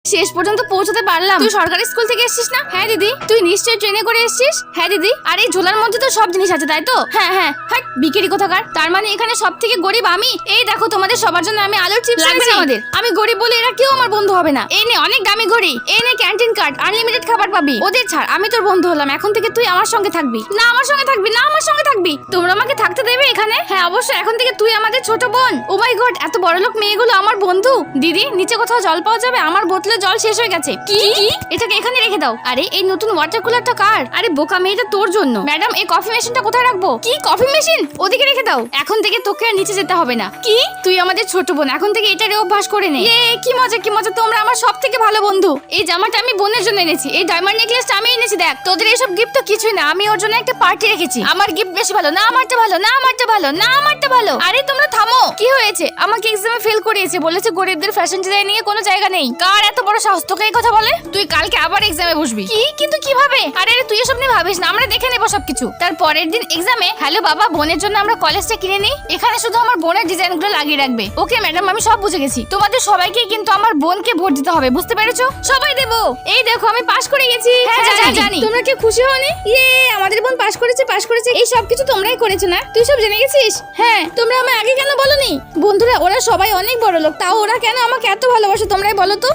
শেষ পর্যন্ত পৌঁছতে পারলাম। তুই সরকারি স্কুল থেকে এসেছিস না? হ্যাঁ দিদি। তুই নিশ্চয়ই ট্রেনে করে এসেছিস? হ্যাঁ দিদি। আর এই ঝোলার মধ্যে তো সব জিনিস আছে তাই তো? হ্যাঁ হ্যাঁ। হাট বিকেরি কোথাকার। তার মানে এখানে সব থেকে গরিব আমি। এই দেখো তোমাদের সবার জন্য আমি আলুর চিপস এনেছি। আমাদের আমি গরিব বলে এরা কেউ আমার বন্ধু হবে না। এই নে অনেক দামি ঘড়ি, এই নে ক্যান্টিন কার্ড, আনলিমিটেড খাবার পাবি। ওদের ছাড়, আমি তোর বন্ধু হলাম। এখন থেকে তুই আমার সঙ্গে থাকবি। না আমার সঙ্গে থাকবি, না আমার সঙ্গে থাকবি। তোমরা আমাকে থাকতে দেবে এখানে? হ্যাঁ অবশ্যই। এখন থেকে তুই আমাদের ছোট বোন। ও মাই গড, এত বড়লোক মেয়েগুলো আমার বন্ধু। দিদি নিচে কোথাও জল পাওয়া যাবে? আমার বোতলে জল শেষ হয়ে গেছে। কি? এটাকে এখানে রেখে দাও। আরে এই নতুন ওয়াটার কুলারটা কার? আরে বোকা মেয়েটা তোর জন্য। ম্যাডাম এই কফি মেশিনটা কোথায় রাখবো? কি কফি মেশিন? ওদিকে রেখে দাও। এখন থেকে তোকে আর নিচে যেতে হবে না। কি? তুই আমাদের ছোট বোন, এখন থেকে এটারে অভ্যাস করে নে। কি মজা কি মজা, তোমরা আমার সব থেকে ভালো বন্ধু। এই জামাটা আমি বোনের জন্য এনেছি, এই ডায়মন্ড নেকলেসটা আমি এনেছি। দেখ তোদের এইসব গিফট তো কিছুই না, আমি ওর জন্য একটা পার্টি রেখেছি। আমার গিফট বেশি ভালো না, আমারটা ভালো না, আমারটা ভালো না, আমারটা ভালো। আরে তোমরা থামো। কি হয়েছে? আমাকে এক্সামে ফেল করিয়েছে, বলেছে গরিবদের ফ্যাশন ডিজাইন নিয়ে কোনো জায়গা নেই। কার এত বড় সাহস তোকে এই কথা বলে? তুই কালকে আবার এক্সামে বসবি। কি? কিন্তু কিভাবে? আরে তুই এসব নিয়ে ভাবিস না, আমরা দেখে নেবো সবকিছু। তার পরের দিন এক্সামে হ্যালো বাবা বোনের জন্য আমরা কলেজটা কিনে নিই, এখানে শুধু আমার বোনের ডিজাইনগুলো লাগিয়ে রাখবে। ওকে ম্যাডাম আমি সব বুঝে গেছি। তোমাদের সবাইকে কিন্তু আমার বোনকে ভোট দিতে হবে, বুঝতে পেরেছো? সবাই দেবো। এই দেখো আমি পাশ করে গেছি। হ্যাঁ জানি। তোমরা কি খুশি হওনি? আমাদের বোন পাশ করেছে, পাশ করেছে। এই সব কিছু তোমরাই করেছো না? তুই সব জেনে গেছিস? হ্যাঁ। তোমরা আমায় আগে কেন বলনি? বন্ধুরা ওরা সবাই অনেক বড় লোক, তাও ওরা কেন আমাকে এত ভালোবাসে তোমরাই বলো তো।